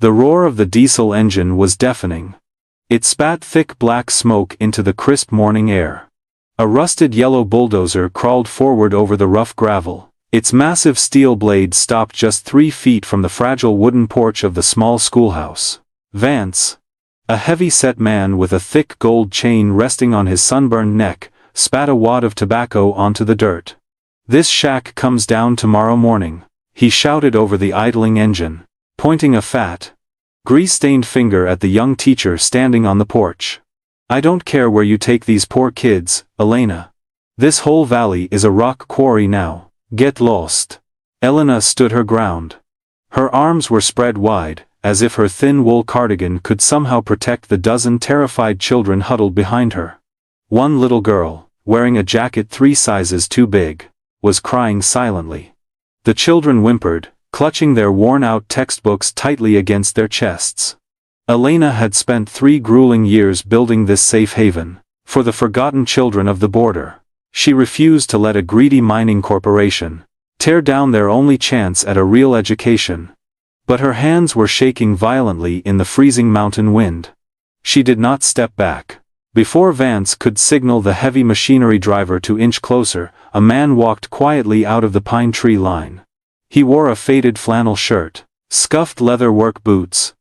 The roar of the diesel engine was deafening. It spat thick black smoke into the crisp morning air. A rusted yellow bulldozer crawled forward over the rough gravel. Its massive steel blade stopped just 3 feet from the fragile wooden porch of the small schoolhouse. Vance, a heavy-set man with a thick gold chain resting on his sunburned neck, spat a wad of tobacco onto the dirt. "This shack comes down tomorrow morning," he shouted over the idling engine, pointing a fat, grease-stained finger at the young teacher standing on the porch. "I don't care where you take these poor kids, Elena. This whole valley is a rock quarry now. Get lost." Elena stood her ground. Her arms were spread wide, as if her thin wool cardigan could somehow protect the dozen terrified children huddled behind her. One little girl, wearing a jacket 3 sizes too big, was crying silently. The children whimpered, clutching their worn-out textbooks tightly against their chests. Elena had spent 3 grueling years building this safe haven for the forgotten children of the border. She refused to let a greedy mining corporation tear down their only chance at a real education. But her hands were shaking violently in the freezing mountain wind. She did not step back. Before Vance could signal the heavy machinery driver to inch closer, a man walked quietly out of the pine tree line. He wore a faded flannel shirt, scuffed leather work boots,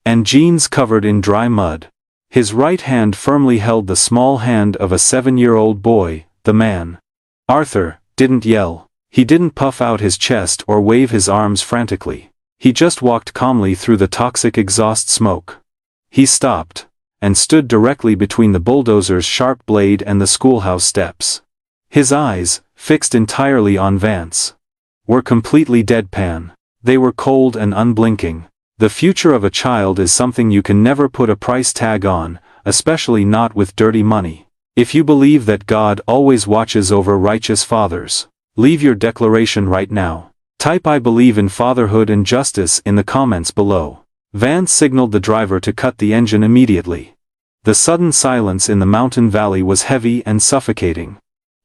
and jeans covered in dry mud. His right hand firmly held the small hand of a 7-year-old boy. The man, Arthur, didn't yell. He didn't puff out his chest or wave his arms frantically. He just walked calmly through the toxic exhaust smoke. He stopped, and stood directly between the bulldozer's sharp blade and the schoolhouse steps. His eyes, fixed entirely on Vance, were completely deadpan. They were cold and unblinking. The future of a child is something you can never put a price tag on, especially not with dirty money. If you believe that God always watches over righteous fathers, leave your declaration right now. Type "I believe in fatherhood and justice" in the comments below. Vance signaled the driver to cut the engine immediately. The sudden silence in the mountain valley was heavy and suffocating.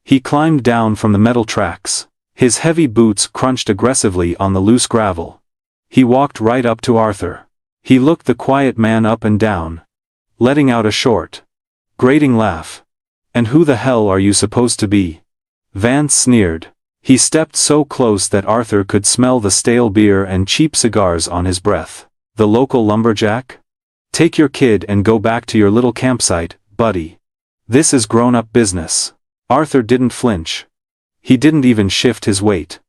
He climbed down from the metal tracks. His heavy boots crunched aggressively on the loose gravel. He walked right up to Arthur. He looked the quiet man up and down, letting out a short, grating laugh. "And who the hell are you supposed to be?" Vance sneered. He stepped so close that Arthur could smell the stale beer and cheap cigars on his breath. "The local lumberjack? Take your kid and go back to your little campsite, buddy. This is grown-up business." Arthur didn't flinch. He didn't even shift his weight.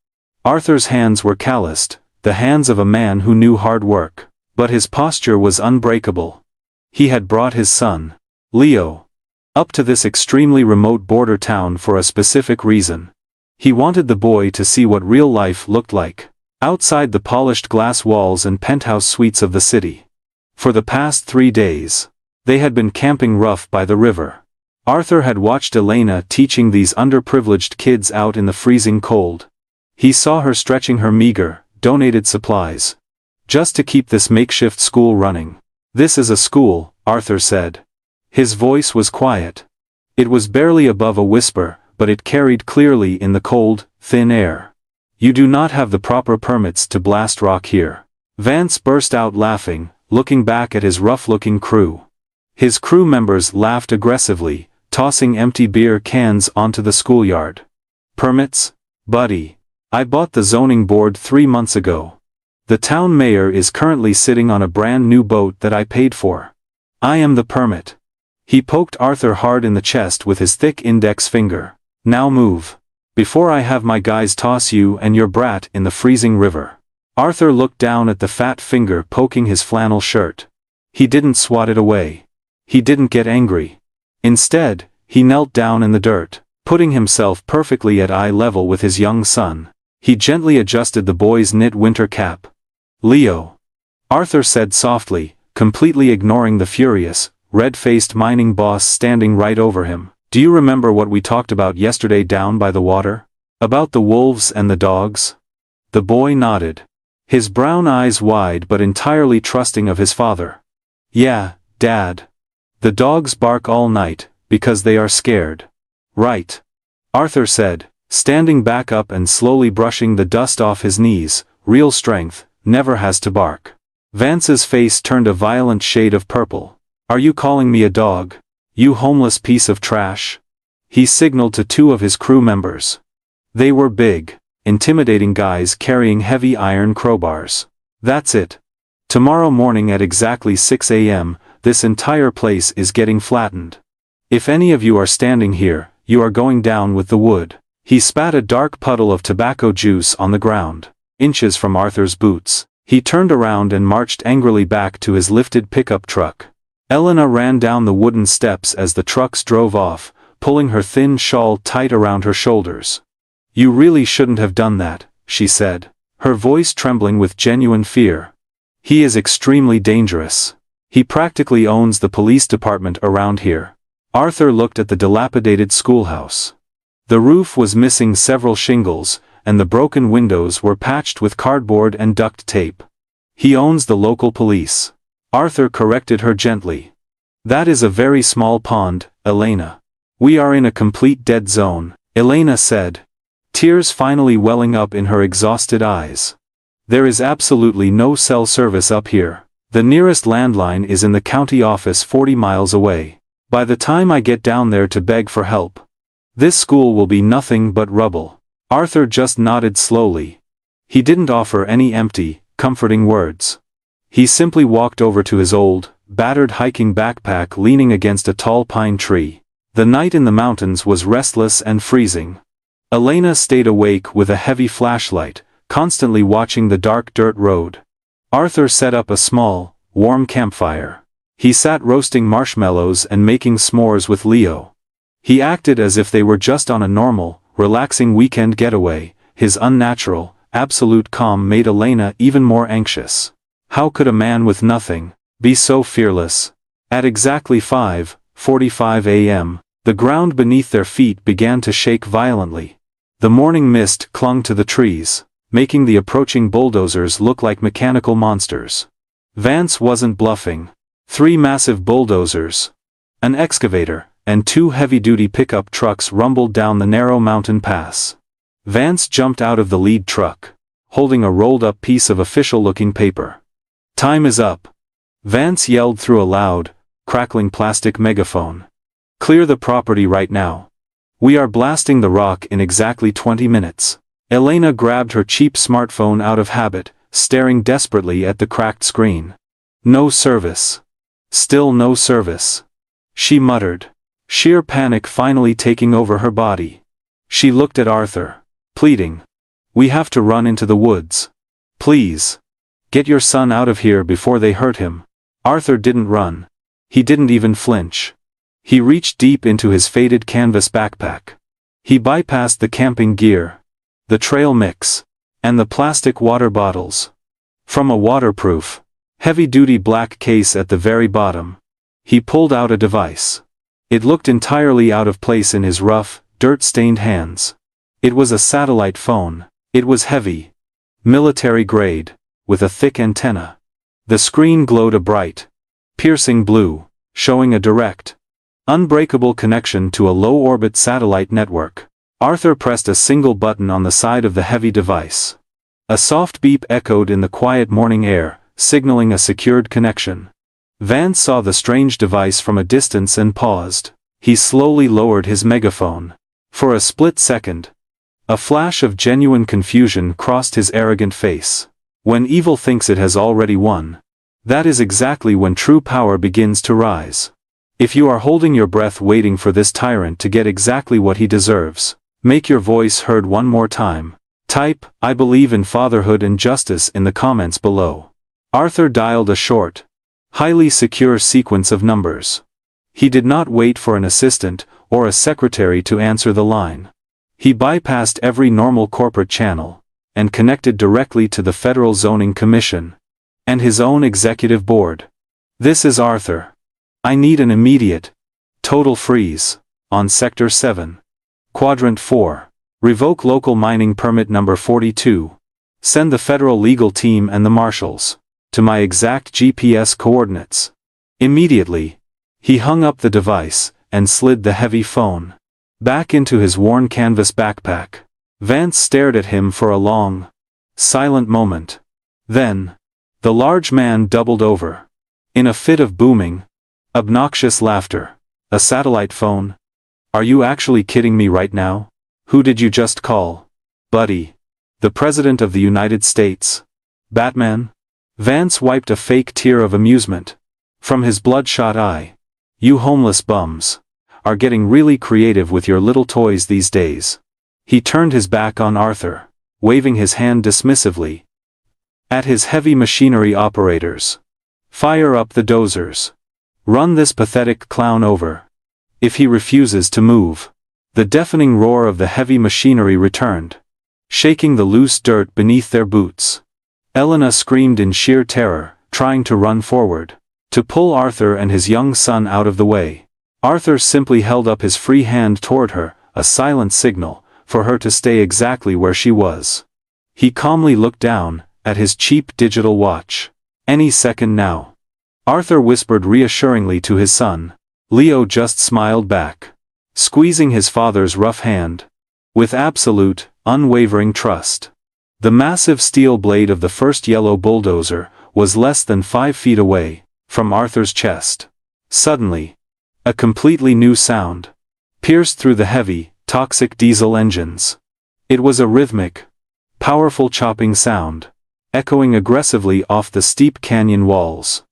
Arthur's hands were calloused, the hands of a man who knew hard work. But his posture was unbreakable. He had brought his son, Leo, up to this extremely remote border town for a specific reason. He wanted the boy to see what real life looked like, outside the polished glass walls and penthouse suites of the city. For the past 3 days, they had been camping rough by the river. Arthur had watched Elena teaching these underprivileged kids out in the freezing cold. He saw her stretching her meager, donated supplies, just to keep this makeshift school running. "This is a school," Arthur said. His voice was quiet. It was barely above a whisper, but it carried clearly in the cold, thin air. "You do not have the proper permits to blast rock here." Vance burst out laughing, looking back at his rough-looking crew. His crew members laughed aggressively, tossing empty beer cans onto the schoolyard. "Permits? Buddy. I bought the zoning board 3 months ago. The town mayor is currently sitting on a brand new boat that I paid for. I am the permit." He poked Arthur hard in the chest with his thick index finger. "Now move, before I have my guys toss you and your brat in the freezing river." Arthur looked down at the fat finger poking his flannel shirt. He didn't swat it away. He didn't get angry. Instead, he knelt down in the dirt, putting himself perfectly at eye level with his young son. He gently adjusted the boy's knit winter cap. "Leo," Arthur said softly, completely ignoring the furious, red-faced mining boss standing right over him. "Do you remember what we talked about yesterday down by the water? About the wolves and the dogs?" The boy nodded, his brown eyes wide but entirely trusting of his father. "Yeah, Dad. The dogs bark all night, because they are scared." "Right," Arthur said, standing back up and slowly brushing the dust off his knees. "Real strength never has to bark." Vance's face turned a violent shade of purple. "Are you calling me a dog? You homeless piece of trash?" He signaled to two of his crew members. They were big, intimidating guys carrying heavy iron crowbars. "That's it. Tomorrow morning at exactly 6 a.m., this entire place is getting flattened. If any of you are standing here, you are going down with the wood." He spat a dark puddle of tobacco juice on the ground, inches from Arthur's boots. He turned around and marched angrily back to his lifted pickup truck. Elena ran down the wooden steps as the trucks drove off, pulling her thin shawl tight around her shoulders. "You really shouldn't have done that," she said, her voice trembling with genuine fear. "He is extremely dangerous. He practically owns the police department around here." Arthur looked at the dilapidated schoolhouse. The roof was missing several shingles, and the broken windows were patched with cardboard and duct tape. "He owns the local police." Arthur corrected her gently. "That is a very small pond, Elena. We are in a complete dead zone," Elena said, tears finally welling up in her exhausted eyes. "There is absolutely no cell service up here. The nearest landline is in the county office 40 miles away. By the time I get down there to beg for help, this school will be nothing but rubble." Arthur just nodded slowly. He didn't offer any empty, comforting words. He simply walked over to his old, battered hiking backpack leaning against a tall pine tree. The night in the mountains was restless and freezing. Elena stayed awake with a heavy flashlight, constantly watching the dark dirt road. Arthur set up a small, warm campfire. He sat roasting marshmallows and making s'mores with Leo. He acted as if they were just on a normal, relaxing weekend getaway. His unnatural, absolute calm made Elena even more anxious. How could a man with nothing be so fearless? At exactly 5:45 a.m., the ground beneath their feet began to shake violently. The morning mist clung to the trees, making the approaching bulldozers look like mechanical monsters. Vance wasn't bluffing. 3 massive bulldozers, an excavator, and 2 heavy-duty pickup trucks rumbled down the narrow mountain pass. Vance jumped out of the lead truck, holding a rolled-up piece of official-looking paper. "Time is up," Vance yelled through a loud, crackling plastic megaphone. "Clear the property right now. We are blasting the rock in exactly 20 minutes." Elena grabbed her cheap smartphone out of habit, staring desperately at the cracked screen. "No service. Still no service," she muttered, sheer panic finally taking over her body. She looked at Arthur, pleading. "We have to run into the woods. Please. Get your son out of here before they hurt him." Arthur didn't run. He didn't even flinch. He reached deep into his faded canvas backpack. He bypassed the camping gear, the trail mix, and the plastic water bottles. From a waterproof, heavy-duty black case at the very bottom, he pulled out a device. It looked entirely out of place in his rough, dirt-stained hands. It was a satellite phone. It was heavy, military-grade, with a thick antenna. The screen glowed a bright, piercing blue, showing a direct, unbreakable connection to a low-orbit satellite network. Arthur pressed a single button on the side of the heavy device. A soft beep echoed in the quiet morning air, signaling a secured connection. Vance saw the strange device from a distance and paused. He slowly lowered his megaphone. For a split second, a flash of genuine confusion crossed his arrogant face. When evil thinks it has already won, that is exactly when true power begins to rise. If you are holding your breath waiting for this tyrant to get exactly what he deserves, make your voice heard one more time. Type, "I believe in fatherhood and justice" in the comments below. Arthur dialed a short, highly secure sequence of numbers. He did not wait for an assistant or a secretary to answer the line. He bypassed every normal corporate channel and connected directly to the Federal Zoning Commission and his own executive board. "This is Arthur. I need an immediate, total freeze on Sector 7. Quadrant 4. Revoke local mining permit number 42. Send the federal legal team and the marshals to my exact GPS coordinates. Immediately." He hung up the device and slid the heavy phone back into his worn canvas backpack. Vance stared at him for a long, silent moment. Then, The large man doubled over. In a fit of booming, obnoxious laughter. A satellite phone? Are you actually kidding me right now? Who did you just call? Buddy. The President of the United States. Batman? Vance wiped a fake tear of amusement from his bloodshot eye. You homeless bums are getting really creative with your little toys these days. He turned his back on Arthur, waving his hand dismissively at his heavy machinery operators. Fire up the dozers. Run this pathetic clown over. If he refuses to move. The deafening roar of the heavy machinery returned, shaking the loose dirt beneath their boots. Elena screamed in sheer terror, trying to run forward, to pull Arthur and his young son out of the way. Arthur simply held up his free hand toward her, a silent signal for her to stay exactly where she was. He calmly looked down at his cheap digital watch. Any second now. Arthur whispered reassuringly to his son. Leo just smiled back, squeezing his father's rough hand with absolute, unwavering trust. The massive steel blade of the first yellow bulldozer was less than 5 feet away from Arthur's chest. Suddenly, a completely new sound pierced through the heavy, toxic diesel engines. It was a rhythmic, powerful chopping sound, echoing aggressively off the steep canyon walls.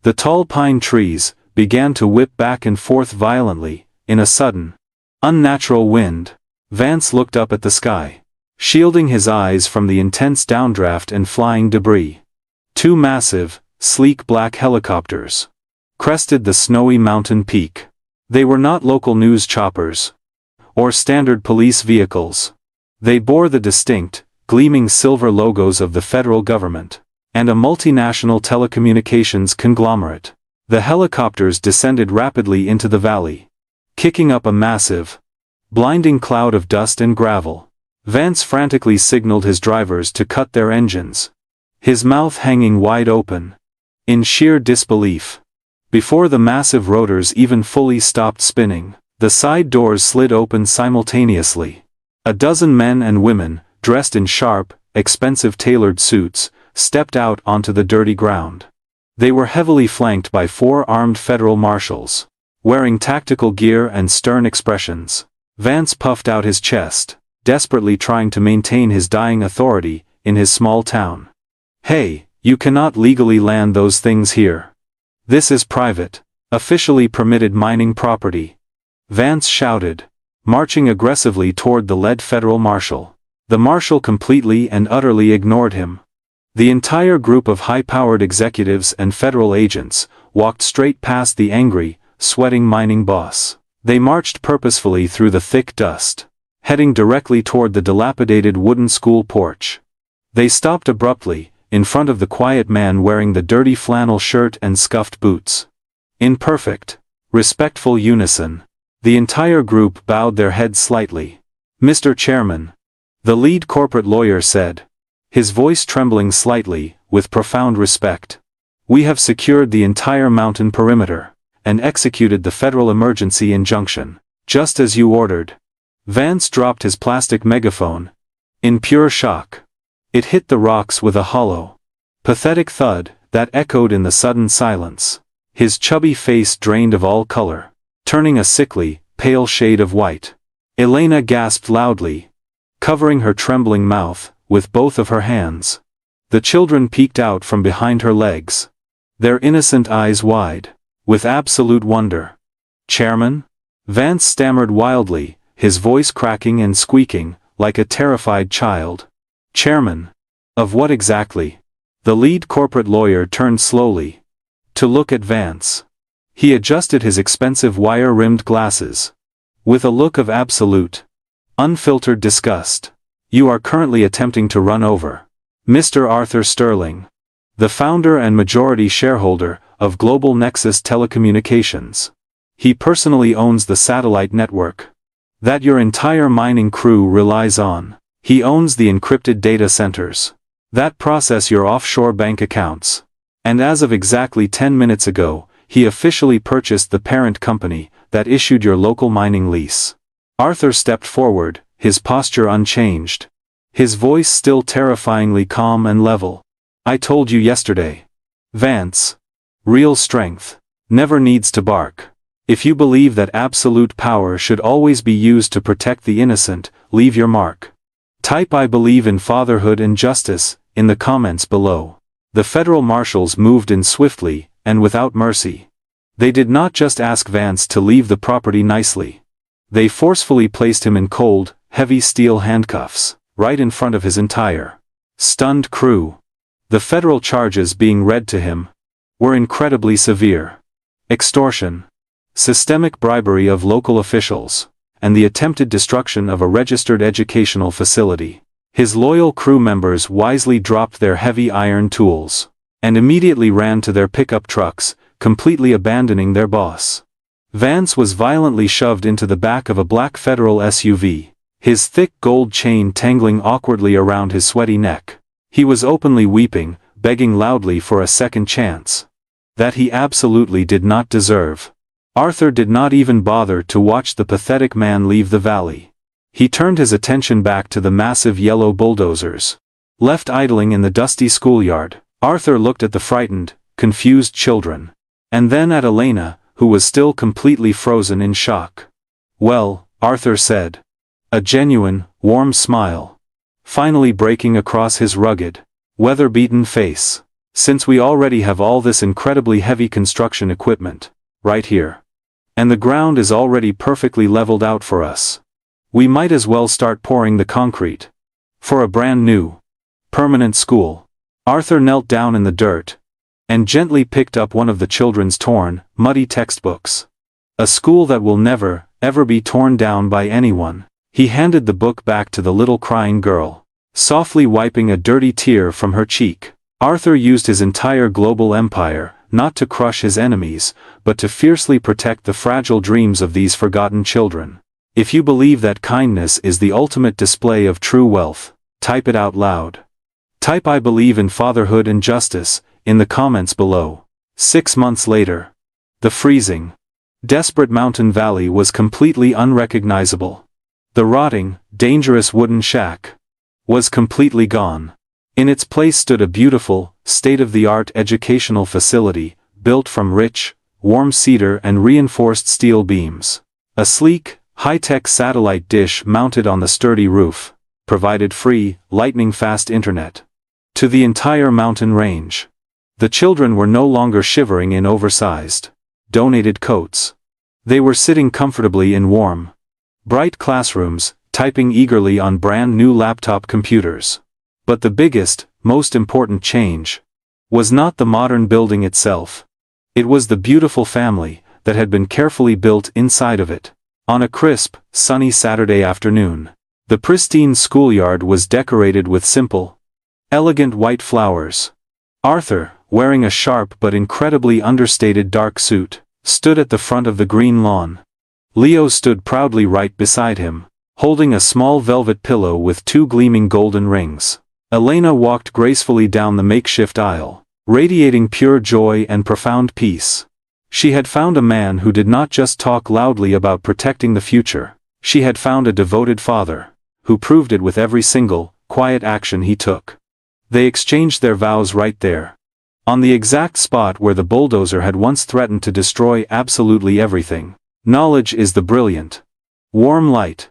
The tall pine trees began to whip back and forth violently, in a sudden, unnatural wind. Vance looked up at the sky, shielding his eyes from the intense downdraft and flying debris. 2 massive, sleek black helicopters crested the snowy mountain peak. They were not local news choppers or standard police vehicles. They bore the distinct, gleaming silver logos of the federal government and a multinational telecommunications conglomerate. The helicopters descended rapidly into the valley, kicking up a massive, blinding cloud of dust and gravel. Vance frantically signaled his drivers to cut their engines, his mouth hanging wide open, in sheer disbelief. Before the massive rotors even fully stopped spinning, the side doors slid open simultaneously. A dozen men and women, dressed in sharp, expensive tailored suits, stepped out onto the dirty ground. They were heavily flanked by 4 armed federal marshals, wearing tactical gear and stern expressions. Vance puffed out his chest, desperately trying to maintain his dying authority in his small town. Hey, you cannot legally land those things here. This is private, officially permitted mining property. Vance shouted, marching aggressively toward the lead federal marshal. The marshal completely and utterly ignored him. The entire group of high-powered executives and federal agents walked straight past the angry, sweating mining boss. They marched purposefully through the thick dust, heading directly toward the dilapidated wooden school porch. They stopped abruptly, in front of the quiet man wearing the dirty flannel shirt and scuffed boots. In perfect, respectful unison, the entire group bowed their heads slightly. Mr. Chairman, the lead corporate lawyer said, his voice trembling slightly, with profound respect. We have secured the entire mountain perimeter, and executed the federal emergency injunction, just as you ordered. Vance dropped his plastic megaphone, in pure shock. It hit the rocks with a hollow, pathetic thud that echoed in the sudden silence. His chubby face drained of all color, turning a sickly, pale shade of white. Elena gasped loudly, covering her trembling mouth with both of her hands. The children peeked out from behind her legs, their innocent eyes wide with absolute wonder. Chairman? Vance stammered wildly, his voice cracking and squeaking, like a terrified child. Chairman? Of what exactly? The lead corporate lawyer turned slowly to look at Vance. He adjusted his expensive wire-rimmed glasses with a look of absolute, unfiltered disgust. You are currently attempting to run over Mr. Arthur Sterling, the founder and majority shareholder of Global Nexus Telecommunications. He personally owns the satellite network that your entire mining crew relies on. He owns the encrypted data centers that process your offshore bank accounts. And as of exactly 10 minutes ago, he officially purchased the parent company that issued your local mining lease. Arthur stepped forward, his posture unchanged, his voice still terrifyingly calm and level. I told you yesterday. Vance. Real strength never needs to bark. If you believe that absolute power should always be used to protect the innocent, leave your mark. Type I believe in fatherhood and justice in the comments below. The federal marshals moved in swiftly and without mercy. They did not just ask Vance to leave the property nicely. They forcefully placed him in cold, heavy steel handcuffs, right in front of his entire stunned crew. The federal charges being read to him were incredibly severe. Extortion, systemic bribery of local officials, and the attempted destruction of a registered educational facility. His loyal crew members wisely dropped their heavy iron tools and immediately ran to their pickup trucks, completely abandoning their boss. Vance was violently shoved into the back of a black federal SUV, his thick gold chain tangling awkwardly around his sweaty neck. He was openly weeping, begging loudly for a second chance that he absolutely did not deserve. Arthur did not even bother to watch the pathetic man leave the valley. He turned his attention back to the massive yellow bulldozers left idling in the dusty schoolyard. Arthur looked at the frightened, confused children, and then at Elena, who was still completely frozen in shock. "Well," Arthur said, a genuine, warm smile finally breaking across his rugged, weather-beaten face. "Since we already have all this incredibly heavy construction equipment right here, and the ground is already perfectly leveled out for us, we might as well start pouring the concrete for a brand new, permanent school." Arthur knelt down in the dirt and gently picked up one of the children's torn, muddy textbooks. "A school that will never, ever be torn down by anyone." He handed the book back to the little crying girl, softly wiping a dirty tear from her cheek. Arthur used his entire global empire, not to crush his enemies, but to fiercely protect the fragile dreams of these forgotten children. If you believe that kindness is the ultimate display of true wealth, type it out loud. Type I believe in fatherhood and justice in the comments below. 6 months later, the freezing, desperate mountain valley was completely unrecognizable. The rotting, dangerous wooden shack was completely gone. In its place stood a beautiful, state-of-the-art educational facility, built from rich, warm cedar and reinforced steel beams. A sleek, high-tech satellite dish mounted on the sturdy roof provided free, lightning-fast internet to the entire mountain range. The children were no longer shivering in oversized, donated coats. They were sitting comfortably in warm, bright classrooms, typing eagerly on brand-new laptop computers. But the biggest, most important change was not the modern building itself. It was the beautiful family that had been carefully built inside of it. On a crisp, sunny Saturday afternoon, the pristine schoolyard was decorated with simple, elegant white flowers. Arthur, wearing a sharp but incredibly understated dark suit, stood at the front of the green lawn. Leo stood proudly right beside him, holding a small velvet pillow with 2 gleaming golden rings. Elena walked gracefully down the makeshift aisle, radiating pure joy and profound peace. She had found a man who did not just talk loudly about protecting the future. She had found a devoted father, who proved it with every single, quiet action he took. They exchanged their vows right there, on the exact spot where the bulldozer had once threatened to destroy absolutely everything. Knowledge is the brilliant, warm light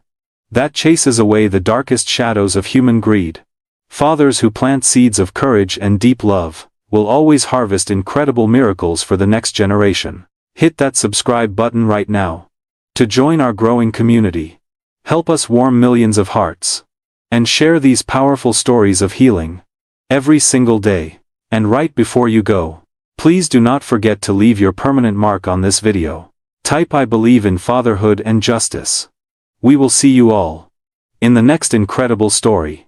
that chases away the darkest shadows of human greed. Fathers who plant seeds of courage and deep love will always harvest incredible miracles for the next generation. Hit that subscribe button right now to join our growing community. Help us warm millions of hearts and share these powerful stories of healing every single day. And right before you go, please do not forget to leave your permanent mark on this video. Type I believe in fatherhood and justice. We will see you all in the next incredible story.